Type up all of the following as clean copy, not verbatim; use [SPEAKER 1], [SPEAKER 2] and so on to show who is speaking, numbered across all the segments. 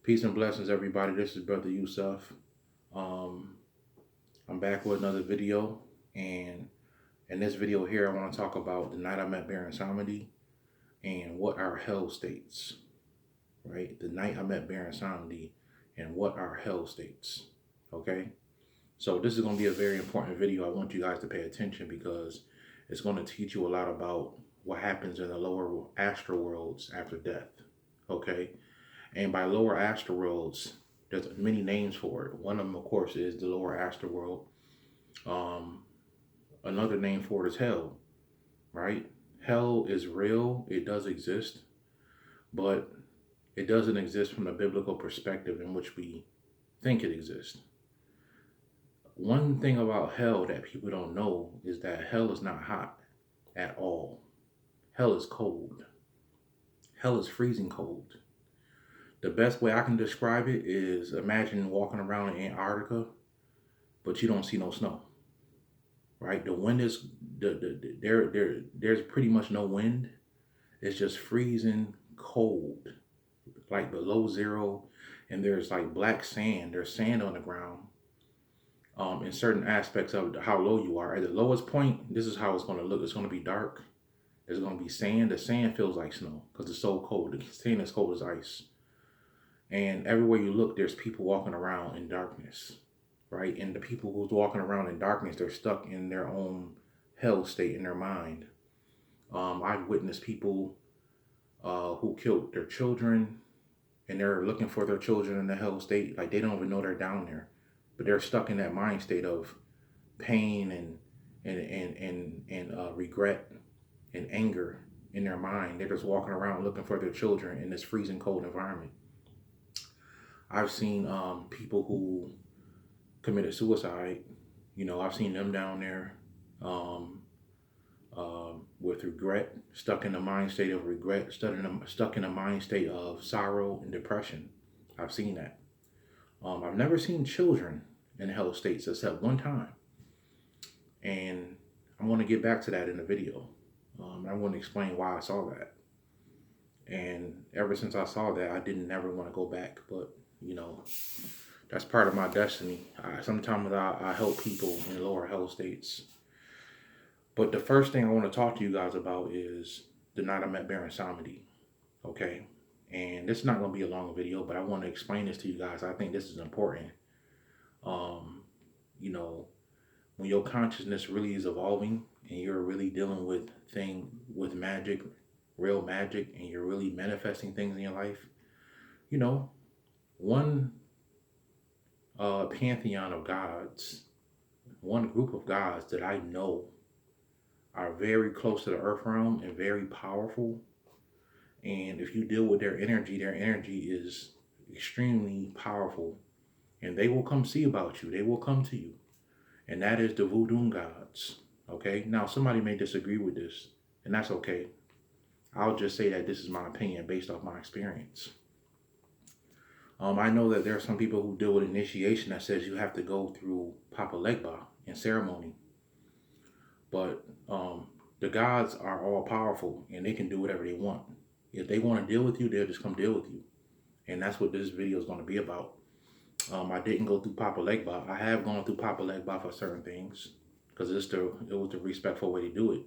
[SPEAKER 1] Peace and blessings, everybody. This is BroYosef. Um, I'm back with another video, and in this video here, I want to talk about the night I met Baron Samedi and what are hell states. Right, the night I met Baron Samedi and what are hell states. Okay, so this is going to be a very important video. I want you guys to pay attention because it's going to teach you a lot about what happens in the lower astral worlds after death. Okay. And by lower asteroids, there's many names for it. One of them, of course, is the lower asteroid. Um, Another name for it is hell, right? Hell is real. It does exist, but it doesn't exist from the biblical perspective in which we think it exists. One thing about hell that people don't know is that hell is not hot at all. Hell is cold. Hell is freezing cold. The best way I can describe it is imagine walking around in Antarctica, but you don't see no snow. Right? The wind is there's pretty much no wind. It's just freezing cold, like below zero, and there's like black sand. There's sand on the ground. In certain aspects of how low you are. At the lowest point, this is how it's going to look. It's going to be dark. There's going to be sand. The sand feels like snow because it's so cold. The sand is cold as ice. And everywhere you look, there's people walking around in darkness, right? And the people who's walking around in darkness, they're stuck in their own hell state in their mind. I've witnessed people who killed their children, and they're looking for their children in the hell state. Like they don't even know they're down there, but they're stuck in that mind state of pain and regret and anger in their mind. They're just walking around looking for their children in this freezing cold environment. I've seen people who committed suicide. I've seen them down there with regret, stuck in a mind state of regret, stuck in a mind state of sorrow and depression. I've seen that. I've never seen children in hell states except one time. And I'm going to get back to that in the video. I want to explain why I saw that. And ever since I saw that, I didn't ever want to go back. But that's part of my destiny. Sometimes I help people in lower hell states. But the first thing I want to talk to you guys about is the night I met Baron Samedi. Okay? And this is not going to be a long video, but I want to explain this to you guys. I think this is important. When your consciousness really is evolving and you're really dealing with magic, real magic, and you're really manifesting things in your life, one pantheon of gods, one group of gods that I know are very close to the earth realm and very powerful. And if you deal with their energy is extremely powerful. And they will come see about you. They will come to you. And that is the Voodoo gods. Okay? Now, somebody may disagree with this, and that's okay. I'll just say that this is my opinion based off my experience. I know that there are some people who deal with initiation that says you have to go through Papa Legba in ceremony. But the gods are all powerful and they can do whatever they want. If they want to deal with you, they'll just come deal with you. And that's what this video is going to be about. I didn't go through Papa Legba. I have gone through Papa Legba for certain things because it was the respectful way to do it.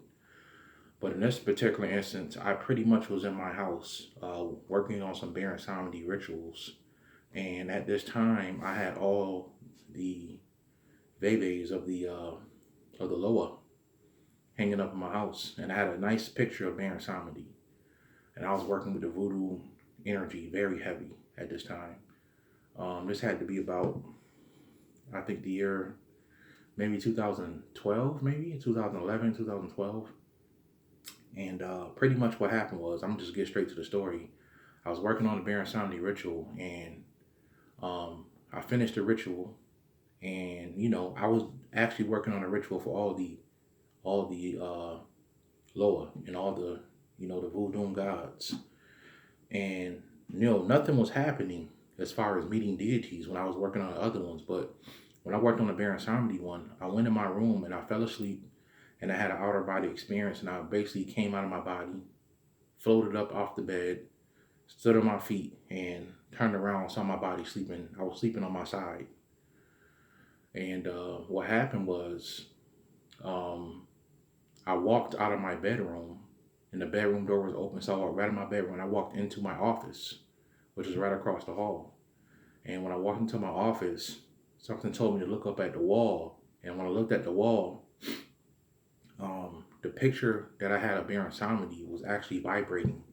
[SPEAKER 1] But in this particular instance, I pretty much was in my house working on some Baron Samedi rituals. And at this time, I had all the Vevas of the Loa hanging up in my house. And I had a nice picture of Baron Samedi. And I was working with the voodoo energy very heavy at this time. This had to be about, I think the year, maybe 2012, maybe 2011, 2012. And pretty much what happened was, I'm just get straight to the story. I was working on the Baron Samedi ritual, and I finished the ritual, and I was actually working on a ritual for all the Loa and all the the Voodoo gods, and nothing was happening as far as meeting deities when I was working on the other ones. But when I worked on the Baron Samedi one, I went in my room and I fell asleep, and I had an outer body experience, and I basically came out of my body, floated up off the bed, stood on my feet, and turned around, saw my body sleeping. I was sleeping on my side. And what happened was um, I walked out of my bedroom and the bedroom door was open. So I walked right in my bedroom and I walked into my office, which is right across the hall. And when I walked into my office, something told me to look up at the wall. And when I looked at the wall, the picture that I had of Baron Samedi was actually vibrating.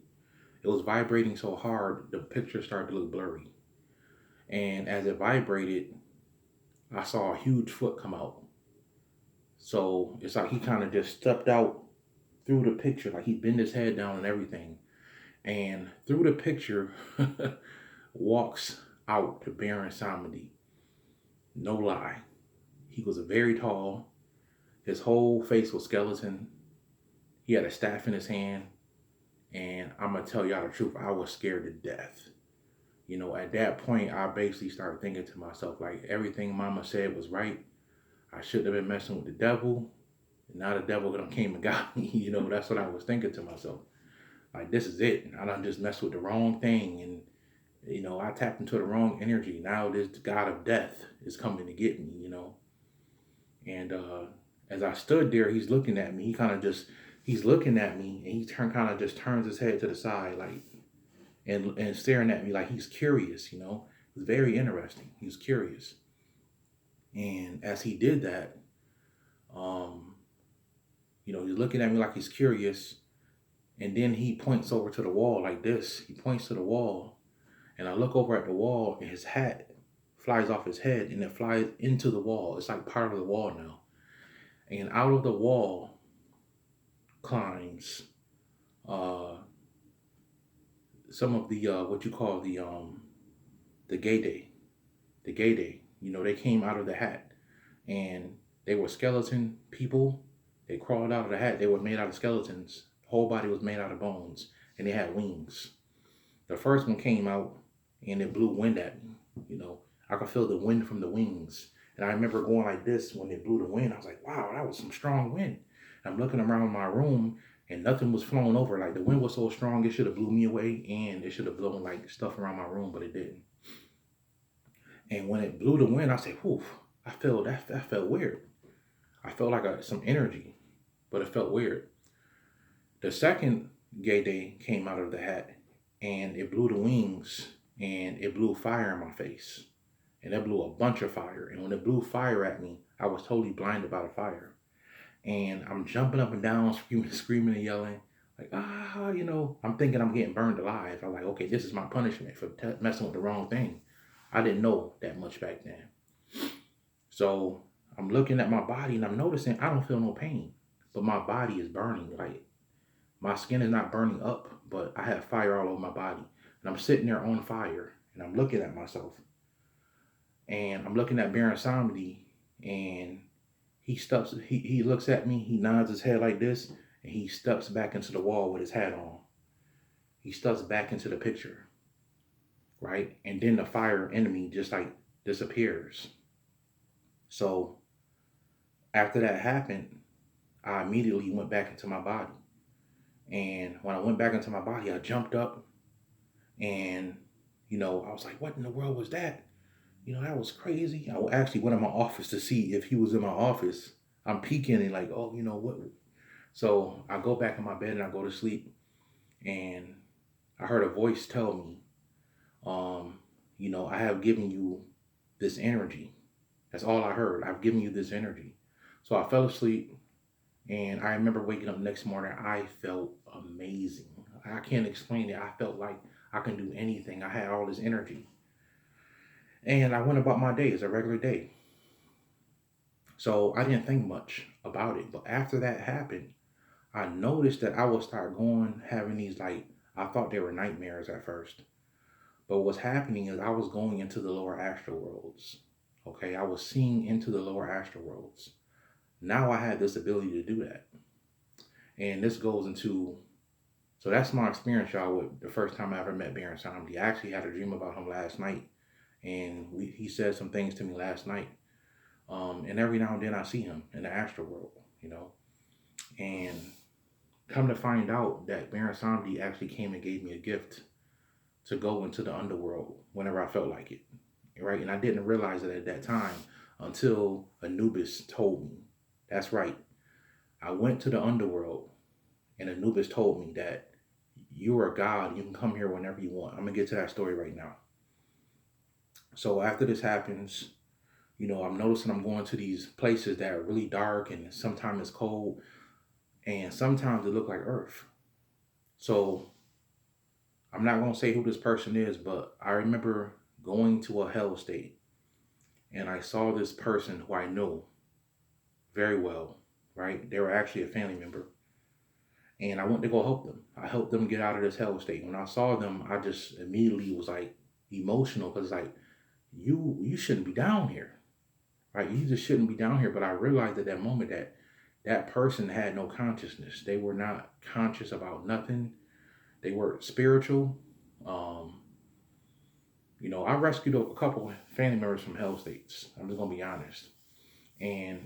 [SPEAKER 1] It was vibrating so hard, the picture started to look blurry. And as it vibrated, I saw a huge foot come out. So it's like he kind of just stepped out through the picture, like he bent his head down and everything. And through the picture walks out the Baron Samedi. No lie. He was very tall. His whole face was skeleton. He had a staff in his hand. And I'm going to tell y'all the truth, I was scared to death. You know, at that point, I basically started thinking to myself, like, everything mama said was right. I shouldn't have been messing with the devil. And now the devil done came and got me. You know, that's what I was thinking to myself. Like, this is it. I done just messed with the wrong thing. And, you know, I tapped into the wrong energy. Now this God of death is coming to get me, you know. And as I stood there, he's looking at me. He's looking at me and he kind of just turns his head to the side, like, and staring at me like he's curious, you know. It was very interesting. He was curious. And as he did that, you know, he's looking at me like he's curious. And then he points over to the wall like this. He points to the wall. And I look over at the wall and his hat flies off his head and it flies into the wall. It's like part of the wall now. And out of the wall climbs some of the what you call the gay day. The gay day. You know, they came out of the hat and they were skeleton people. They crawled out of the hat. They were made out of skeletons. The whole body was made out of bones and they had wings. The first one came out and it blew wind at me. You know, I could feel the wind from the wings. And I remember going like this when it blew the wind. I was like, wow, that was some strong wind. And I'm looking around my room and nothing was flowing over. Like the wind was so strong, it should have blew me away and it should have blown like stuff around my room, but it didn't. And when it blew the wind, I said, whew, I felt that felt weird. I felt like some energy, but it felt weird. The second gay day came out of the hat and it blew the wings and it blew fire in my face. And it blew a bunch of fire. And when it blew fire at me, I was totally blinded by the fire. And I'm jumping up and down, screaming and yelling. Like, you know, I'm thinking I'm getting burned alive. I'm like, okay, this is my punishment for messing with the wrong thing. I didn't know that much back then. So I'm looking at my body and I'm noticing I don't feel no pain. But my body is burning. Like, my skin is not burning up, but I have fire all over my body. And I'm sitting there on fire and I'm looking at myself. And I'm looking at Baron Samedi and he looks at me, he nods his head like this, and he steps back into the wall with his hat on. He steps back into the picture, right? And then the fire enemy just like disappears. So after that happened, I immediately went back into my body. And when I went back into my body, I jumped up and, you know, I was like, what in the world was that? You know, that was crazy. I actually went in my office to see if he was in my office. I'm peeking and like, oh, you know what? So I go back in my bed and I go to sleep. And I heard a voice tell me, you know, I have given you this energy. That's all I heard. I've given you this energy. So I fell asleep. And I remember waking up the next morning. I felt amazing. I can't explain it. I felt like I can do anything. I had all this energy. And I went about my day as a regular day. So I didn't think much about it. But after that happened, I noticed that I would start having these like, I thought they were nightmares at first. But what's happening is I was going into the lower astral worlds. Okay, I was seeing into the lower astral worlds. Now I had this ability to do that. And this goes into, so that's my experience, y'all, with the first time I ever met Baron Samedi. I actually had a dream about him last night. And he said some things to me last night. And every now and then I see him in the astral world, you know. And come to find out that Baron Samedi actually came and gave me a gift to go into the underworld whenever I felt like it, right? And I didn't realize it at that time until Anubis told me. That's right. I went to the underworld and Anubis told me that you are God. You can come here whenever you want. I'm going to get to that story right now. So after this happens, I'm noticing I'm going to these places that are really dark and sometimes it's cold and sometimes it look like Earth. So I'm not going to say who this person is, but I remember going to a hell state and I saw this person who I know very well, right? They were actually a family member. And I went to go help them. I helped them get out of this hell state. When I saw them, I just immediately was like emotional because like you shouldn't be down here, right? You just shouldn't be down here. But I realized at that moment that that person had no consciousness. They were not conscious about nothing. They were spiritual. Um, I rescued a couple family members from hell states. I'm just gonna be honest. And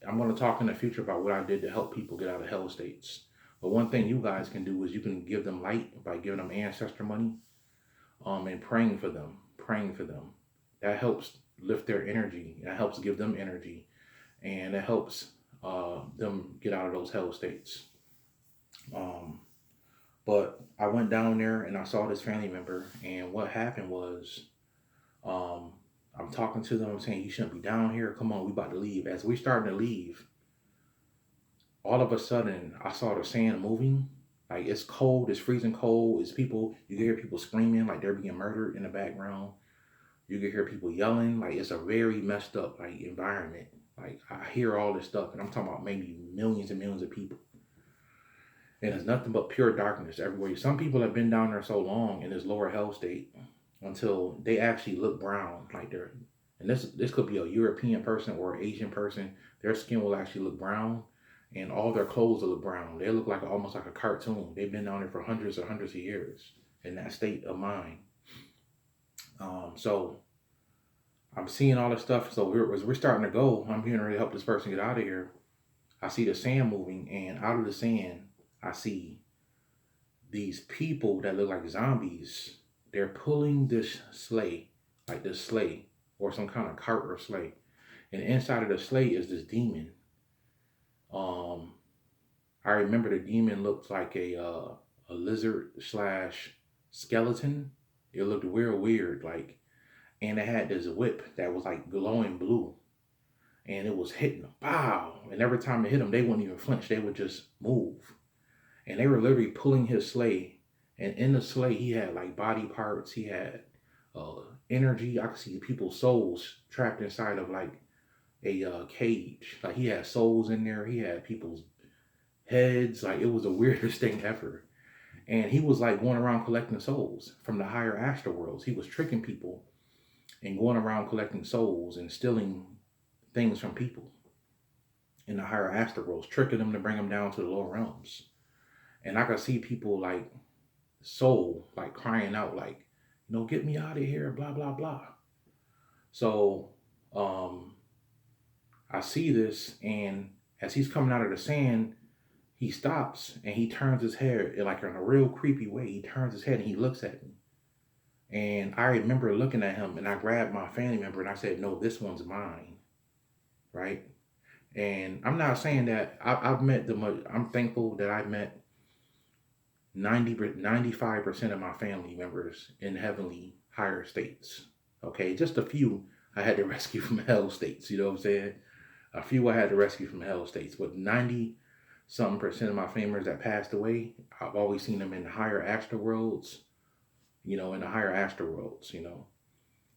[SPEAKER 1] I'm gonna talk in the future about what I did to help people get out of hell states. But one thing you guys can do is you can give them light by giving them ancestor money, and praying for them. That helps lift their energy. That helps give them energy, and it helps them get out of those hell states. Um, but I went down there and I saw this family member, and what happened was, um, I'm talking to them. I'm saying you shouldn't be down here. Come on, we about to leave. As we starting to leave, all of a sudden I saw the sand moving. Like it's cold, it's freezing cold. It's people. You can hear people screaming like they're being murdered in the background. You can hear people yelling. Like it's a very messed up like environment. Like I hear all this stuff, and I'm talking about maybe millions and millions of people. And it's nothing but pure darkness everywhere. Some people have been down there so long in this lower hell state until they actually look brown, like they're. And this could be a European person or an Asian person. Their skin will actually look brown, and all their clothes will look brown. They look like almost like a cartoon. They've been down there for hundreds and hundreds of years in that state of mind. So I'm seeing all this stuff. So as we're starting to go, I'm getting ready to help this person get out of here. I see the sand moving, and out of the sand, I see these people that look like zombies. They're pulling this sleigh, like this sleigh, or some kind of cart or sleigh. And inside of the sleigh is this demon. Um, I remember the demon looked like a lizard slash skeleton. It looked real weird, like, and it had this whip that was like glowing blue, and it was hitting them, pow! And every time it hit them, they wouldn't even flinch; they would just move. And they were literally pulling his sleigh. And in the sleigh, he had like body parts. He had energy. I could see people's souls trapped inside of like a cage. Like he had souls in there. He had people's heads. Like it was the weirdest thing ever. And he was like going around collecting souls from the higher astral worlds. He was tricking people and going around collecting souls and stealing things from people in the higher astral worlds, tricking them to bring them down to the lower realms. And I could see people like soul, like crying out, like, get me out of here, blah, blah, blah. So I see this, and as he's coming out of the sand, he stops and he turns his head like in a real creepy way. He turns his head and he looks at me. And I remember looking at him, and I grabbed my family member and I said, no, this one's mine, right? And I'm not saying that I've met I'm thankful that I met 95% of my family members in heavenly higher states. Okay, just a few I had to rescue from hell states, you know what I'm saying? A few I had to rescue from hell states, but 90 something percent of my family members that passed away, I've always seen them in the higher astral worlds, in the higher astral worlds.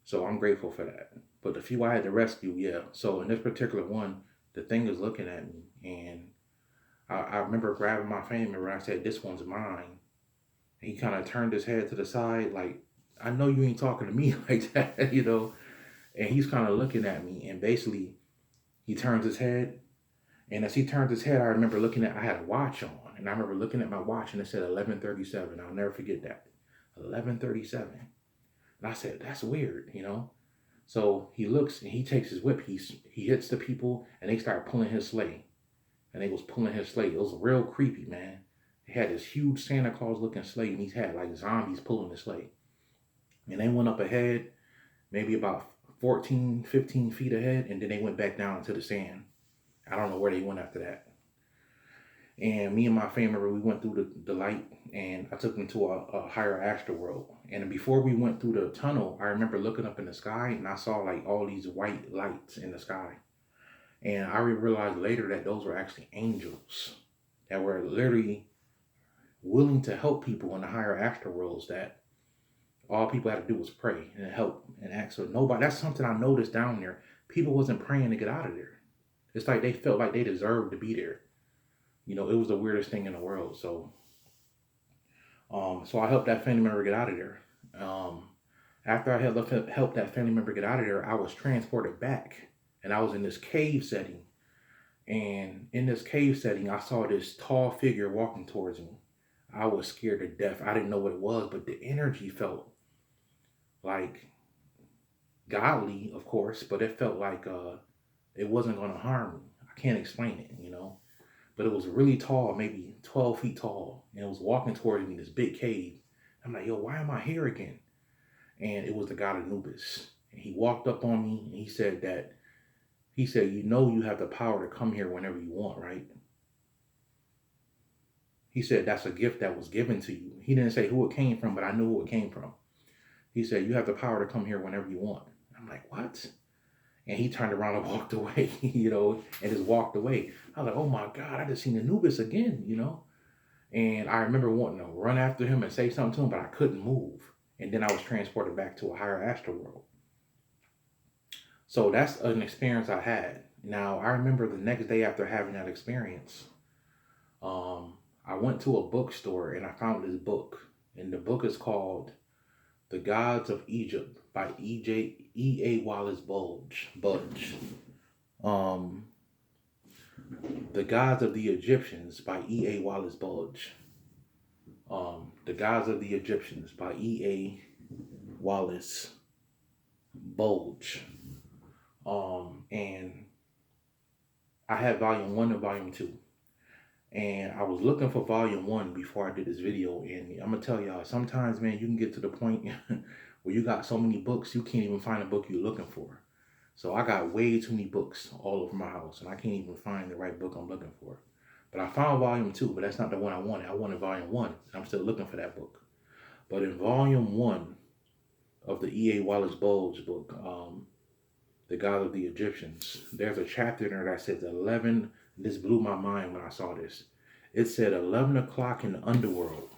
[SPEAKER 1] So I'm grateful for that. But the few I had to rescue, yeah. So in this particular one, the thing is looking at me, and I remember grabbing my family member and I said, this one's mine. And he kind of turned his head to the side, like, I know you ain't talking to me like that, And he's kind of looking at me, and basically he turns his head. And as he turned his head, I remember I had a watch on, and I remember looking at my watch and it said 11:37. I'll never forget that. 11:37. And I said, that's weird. So he looks and he takes his whip. He hits the people and they start pulling his sleigh. And they was pulling his sleigh. It was real creepy, man. He had this huge Santa Claus looking sleigh, and he's had like zombies pulling the sleigh. And they went up ahead, maybe about 14, 15 feet ahead, and then they went back down into the sand. I don't know where they went after that. And me and my family member, we went through the light, and I took them to a higher astral world. And before we went through the tunnel, I remember looking up in the sky, and I saw like all these white lights in the sky. And I realized later that those were actually angels that were literally willing to help people in the higher astral worlds, that all people had to do was pray and help and ask. So nobody, that's something I noticed down there. People wasn't praying to get out of there. It's like they felt like they deserved to be there. You know, it was the weirdest thing in the world. So I helped that family member get out of there. After I had helped that family member get out of there, I was transported back, and I was in this cave setting. And in this cave setting, I saw this tall figure walking towards me. I was scared to death. I didn't know what it was, but the energy felt like godly, of course, but it felt like it wasn't going to harm me. I can't explain it, you know. But it was really tall, maybe 12 feet tall, and it was walking towards me in this big cave. I'm like, yo, why am I here again? And it was the god Anubis. And he walked up on me, and he said, you know, you have the power to come here whenever you want, right? He said, that's a gift that was given to you. He didn't say who it came from, but I knew who it came from. He said, you have the power to come here whenever you want. I'm like, what? And he turned around and walked away, you know, and just walked away. I was like, oh my God, I just seen Anubis again, you know? And I remember wanting to run after him and say something to him, but I couldn't move. And then I was transported back to a higher astral world. So that's an experience I had. Now, I remember the next day after having that experience, I went to a bookstore and I found this book. And the book is called The Gods of Egypt by E.A. Wallace Budge. The Gods of the Egyptians by E.A. Wallace Budge. The Gods of the Egyptians by E.A. Wallace Bulge. And I had volume 1 and volume 2. And I was looking for volume 1 before I did this video. And I'm going to tell y'all, sometimes, man, you can get to the point where you got so many books, you can't even find a book you're looking for. So I got way too many books all over my house, and I can't even find the right book I'm looking for. But I found volume 2, but that's not the one I wanted. I wanted volume 1, and I'm still looking for that book. But in volume 1 of the E.A. Wallace Bulge book, The God of the Egyptians, there's a chapter in there that says 11. This blew my mind when I saw this. It said 11 o'clock in the underworld.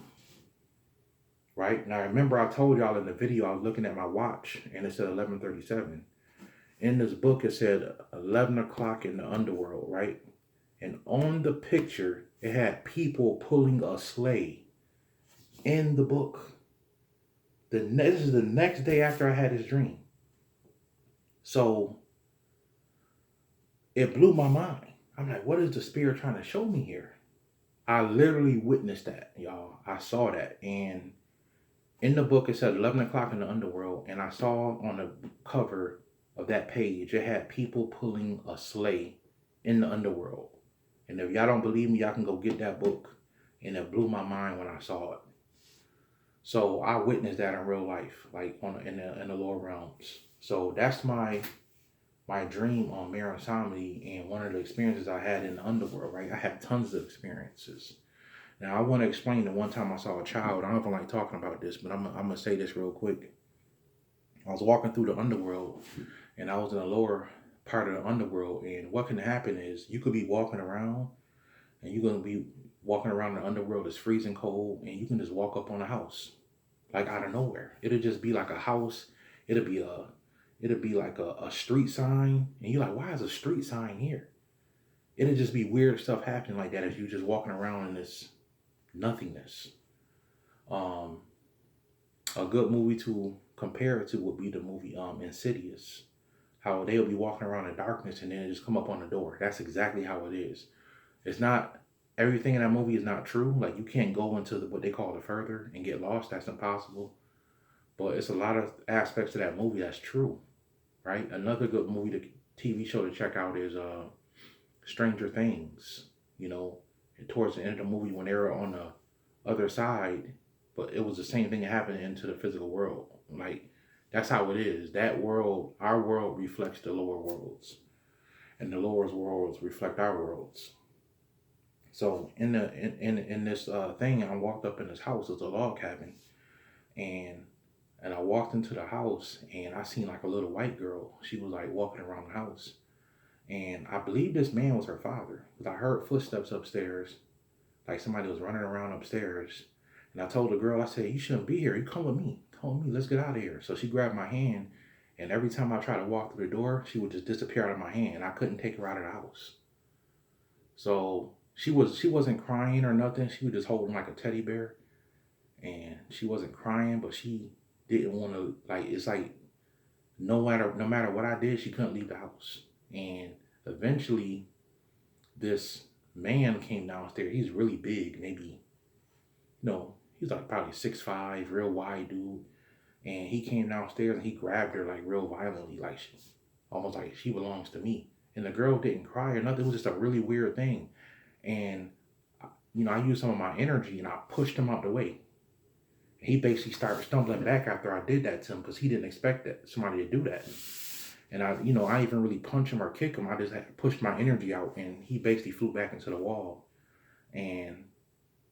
[SPEAKER 1] Right? Now, remember I told y'all in the video, I was looking at my watch, and it said 11:37. In this book, it said 11 o'clock in the underworld, right? And on the picture, it had people pulling a sleigh in the book. This is the next day after I had this dream. So it blew my mind. I'm like, what is the spirit trying to show me here? I literally witnessed that, y'all. I saw that. And in the book, it said 11 o'clock in the underworld. And I saw on the cover of that page, it had people pulling a sleigh in the underworld. And if y'all don't believe me, y'all can go get that book. And it blew my mind when I saw it. So I witnessed that in real life, like in the lower realms. So that's my dream on Baron Samedi, and one of the experiences I had in the underworld, right? I had tons of experiences. Now, I want to explain the one time I saw a child. I don't know if I like talking about this, but I'm going to say this real quick. I was walking through the underworld, and I was in the lower part of the underworld, and what can happen is you could be walking around, and you're going to be walking around the underworld. It's freezing cold, and you can just walk up on a house, like out of nowhere. It'll just be like a house. It'll be like a street sign, and you're like, why is a street sign here? It'll just be weird stuff happening like that as you just walking around in this nothingness. A good movie to compare it to would be the movie Insidious. How they'll be walking around in darkness and then it just come up on the door. That's exactly how it is. It's not, everything in that movie is not true. Like, you can't go into what they call the further and get lost. That's impossible. But it's a lot of aspects of that movie that's true. Right? Another good movie, the TV show to check out is Stranger Things. You know, and towards the end of the movie when they were on other side, but it was the same thing happening into the physical world. Like that's how it is. That world, our world reflects the lower worlds, and the lower worlds reflect our worlds. So in this thing, I walked up in this house. It's a log cabin, and I walked into the house, and I seen like a little white girl. She was like walking around the house, and I believe this man was her father because I heard footsteps upstairs, like somebody was running around upstairs. And I told the girl, I said, "You shouldn't be here. You come with me. Come with me. Let's get out of here." So she grabbed my hand, and every time I tried to walk through the door, she would just disappear out of my hand. I couldn't take her out of the house. So she wasn't crying or nothing. She was just holding like a teddy bear, and she wasn't crying, but she didn't want to, like, it's like no matter what I did, she couldn't leave the house. And eventually this man came downstairs. He's really big, maybe, he's like probably 6'5", real wide dude. And he came downstairs and he grabbed her like real violently, like almost like she belongs to me. And the girl didn't cry or nothing. It was just a really weird thing. And I used some of my energy and I pushed him out the way. He basically started stumbling back after I did that to him because he didn't expect that somebody to do that. And I didn't even really punch him or kick him. I just had to push my energy out, and he basically flew back into the wall. And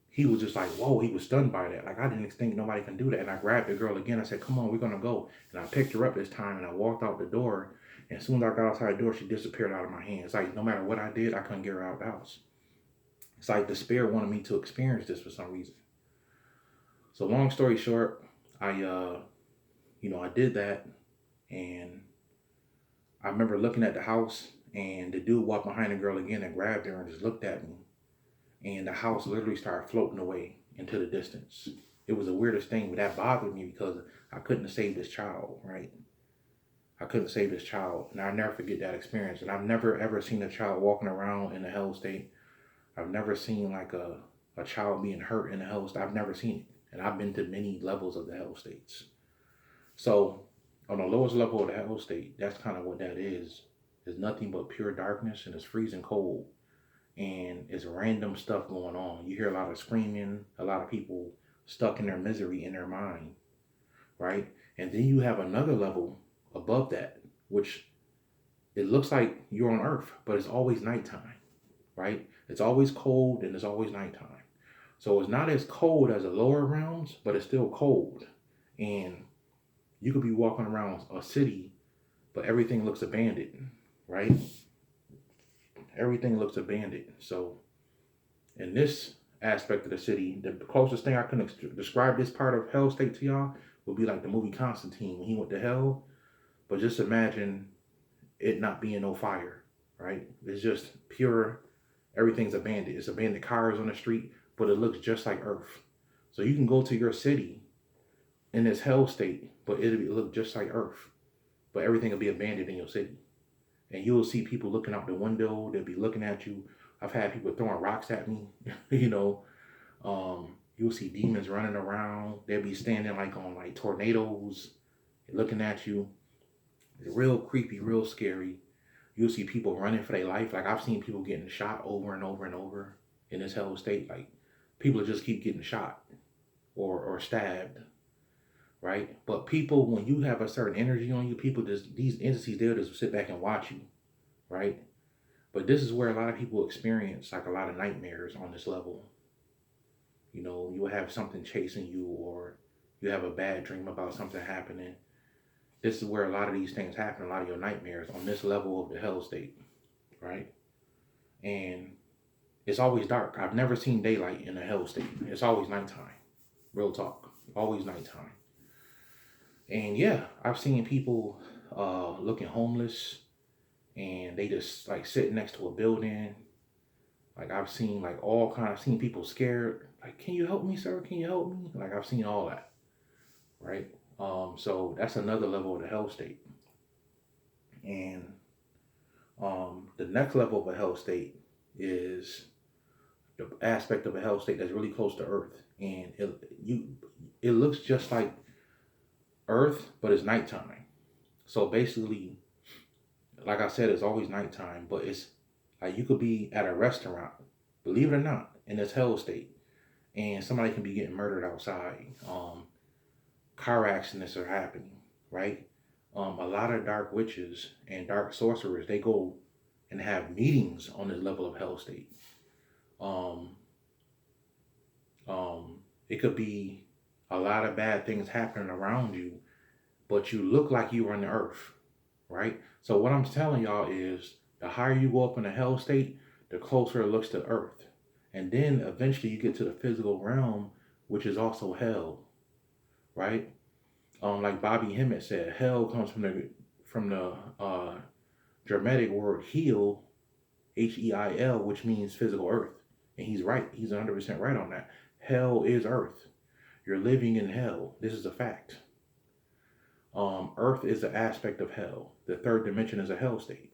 [SPEAKER 1] he was just like, whoa, he was stunned by that. Like, I didn't think nobody can do that. And I grabbed the girl again. I said, come on, we're going to go. And I picked her up this time, and I walked out the door. And as soon as I got outside the door, she disappeared out of my hands. It's like, no matter what I did, I couldn't get her out of the house. It's like the spirit wanted me to experience this for some reason. So long story short, I did that. And I remember looking at the house, and the dude walked behind the girl again and grabbed her and just looked at me. And the house literally started floating away into the distance. It was the weirdest thing, but that bothered me because I couldn't have saved this child, right? I couldn't save this child, and I'll never forget that experience. And I've never ever seen a child walking around in a hell state. I've never seen like a child being hurt in a hell state. I've never seen it. And I've been to many levels of the hell states. So on the lowest level of the hell state, that's kind of what that is. It's nothing but pure darkness, and it's freezing cold. And it's random stuff going on. You hear a lot of screaming, a lot of people stuck in their misery in their mind, right? And then you have another level above that, which it looks like you're on Earth, but it's always nighttime, right? It's always cold and it's always nighttime. So it's not as cold as the lower realms, but it's still cold. And you could be walking around a city, but everything looks abandoned, right? Everything looks abandoned. So in this aspect of the city, the closest thing I can describe this part of hell state to y'all would be like the movie Constantine when he went to hell. But just imagine it not being no fire, right? It's just pure, everything's abandoned. It's abandoned cars on the street, but it looks just like Earth. So you can go to your city in this hell state, but it'll look just like Earth. But everything will be abandoned in your city. And you'll see people looking out the window. They'll be looking at you. I've had people throwing rocks at me. You'll see demons running around. They'll be standing like on like tornadoes, looking at you. It's real creepy, real scary. You'll see people running for their life. Like I've seen people getting shot over and over and over in this hell state. Like people just keep getting shot or stabbed, right? But people, when you have a certain energy on you, people just, these entities, they'll just sit back and watch you, right? But this is where a lot of people experience like a lot of nightmares on this level. You'll have something chasing you, or you have a bad dream about something happening. This is where a lot of these things happen, a lot of your nightmares on this level of the hell state, right? And it's always dark. I've never seen daylight in a hell state. It's always nighttime. Real talk. Always nighttime. And yeah, I've seen people looking homeless, and they just like sitting next to a building. Like I've seen like all kind of, seen people scared. Like, can you help me, sir? Can you help me? Like I've seen all that, right? So that's another level of the hell state. And the next level of a hell state is the aspect of a hell state that's really close to Earth, and it looks just like Earth, but it's nighttime. So basically, like I said, it's always nighttime, but it's like you could be at a restaurant, believe it or not, in this hell state, and somebody can be getting murdered outside. Car accidents are happening, right? A lot of dark witches and dark sorcerers, they go and have meetings on this level of hell state. Um, it could be a lot of bad things happening around you, but you look like you are on the earth, right? So what I'm telling y'all is the higher you go up in the hell state, the closer it looks to earth. And then eventually you get to the physical realm, which is also hell, right? Like Bobby Hemmett said, hell comes from the Germanic word heal, Heil, which means physical earth. And he's right. He's 100% right on that. Hell is earth. You're living in hell. This is a fact. Earth is an aspect of hell. The third dimension is a hell state.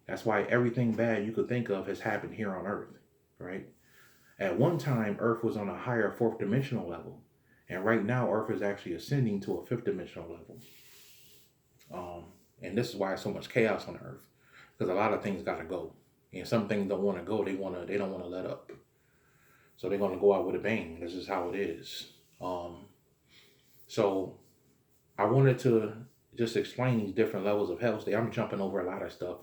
[SPEAKER 1] That's why everything bad you could think of has happened here on earth, right? At one time, earth was on a higher fourth dimensional level. And right now, earth is actually ascending to a fifth dimensional level. Um, and this is why there's so much chaos on earth. Because a lot of things gotta go. And some things don't want to go, they don't want to let up. So they're gonna go out with a bang. This is how it is. So I wanted to just explain these different levels of hell state. I'm jumping over a lot of stuff.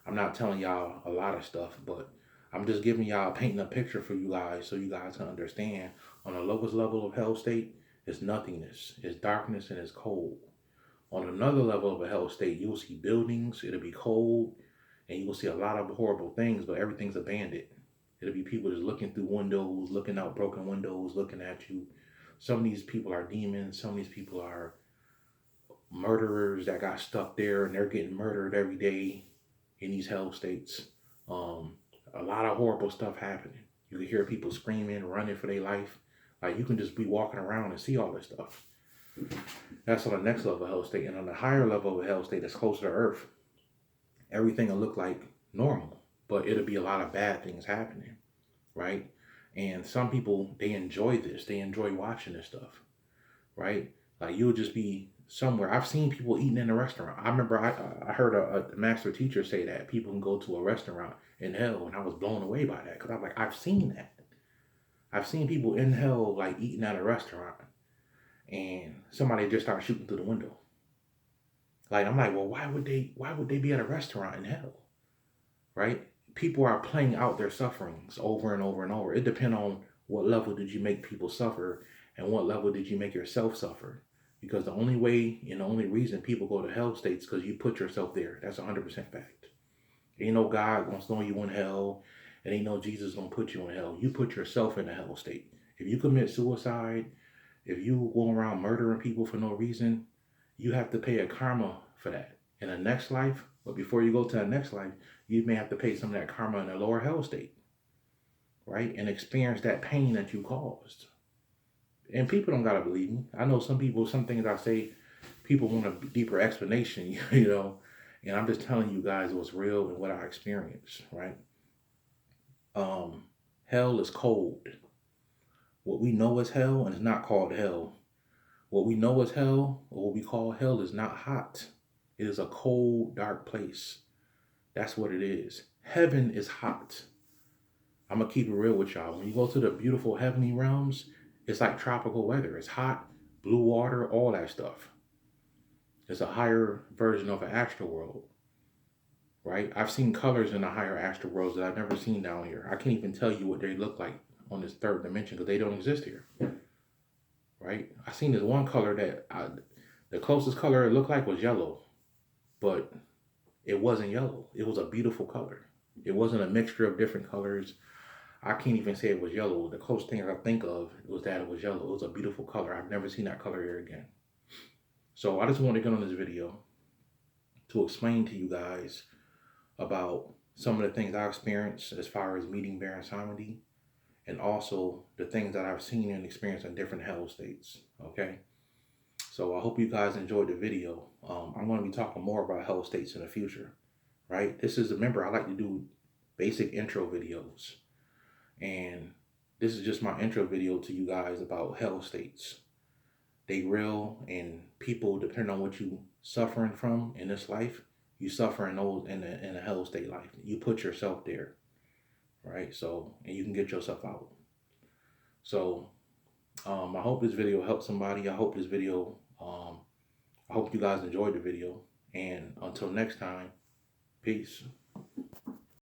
[SPEAKER 1] I'm not telling y'all a lot of stuff, but I'm just giving y'all, painting a picture for you guys so you guys can understand. On the lowest level of hell state, it's nothingness, it's darkness, and it's cold. On another level of a hell state, you'll see buildings, it'll be cold, and you will see a lot of horrible things, but everything's abandoned. It'll be people just looking through windows, looking out broken windows, looking at you. Some of these people are demons, some of these people are murderers that got stuck there and they're getting murdered every day in these hell states. A lot of horrible stuff happening. You can hear people screaming, running for their life. Like you can just be walking around and see all this stuff. That's on the next level of hell state. And on the higher level of hell state that's closer to earth, everything will look like normal, but it'll be a lot of bad things happening, right? And some people, they enjoy this. They enjoy watching this stuff, right? Like you'll just be somewhere. I've seen people eating in a restaurant. I remember I heard a master teacher say that people can go to a restaurant in hell, and I was blown away by that because I'm like, I've seen that. I've seen people in hell like eating at a restaurant, and somebody just started shooting through the window. Like I'm like, well, why would they be at a restaurant in hell, right? People are playing out their sufferings over and over and over. It depends on what level did you make people suffer, and what level did you make yourself suffer. Because the only way and the only reason people go to hell states because you put yourself there. That's 100% fact. Ain't no God gonna throw you in hell, and ain't no Jesus gonna put you in hell. You put yourself in a hell state. If you commit suicide, if you go around murdering people for no reason, you have to pay a karma for that in the next life. But before you go to the next life, you may have to pay some of that karma in the lower hell state, right? And experience that pain that you caused. And people don't gotta believe me. I know some people, some things I say, people want a deeper explanation, you know. And I'm just telling you guys what's real and what I experienced, right? Hell is cold. What we know is hell, and it's not called hell. What we know as hell, or what we call hell, is not hot. It is a cold, dark place. That's what it is. Heaven is hot. I'm going to keep it real with y'all. When you go to the beautiful heavenly realms, it's like tropical weather. It's hot, blue water, all that stuff. It's a higher version of an astral world, right? I've seen colors in the higher astral worlds that I've never seen down here. I can't even tell you what they look like on this third dimension because they don't exist here, right? I seen this one color the closest color it looked like was yellow, but it wasn't yellow. It was a beautiful color. It wasn't a mixture of different colors. I can't even say it was yellow. The closest thing I think of was that it was yellow. It was a beautiful color. I've never seen that color here again. So I just want to get on this video to explain to you guys about some of the things I experienced as far as meeting Baron Samedi, and also the things that I've seen and experienced in different hell states, okay? So I hope you guys enjoyed the video. I'm going to be talking more about hell states in the future, right? Remember, I like to do basic intro videos. And this is just my intro video to you guys about hell states. They real, and people, depending on what you suffering from in this life, you suffer in a hell state life. You put yourself there, right? So, and you can get yourself out. So I hope this video helped somebody. I hope I hope you guys enjoyed the video. And until next time, peace.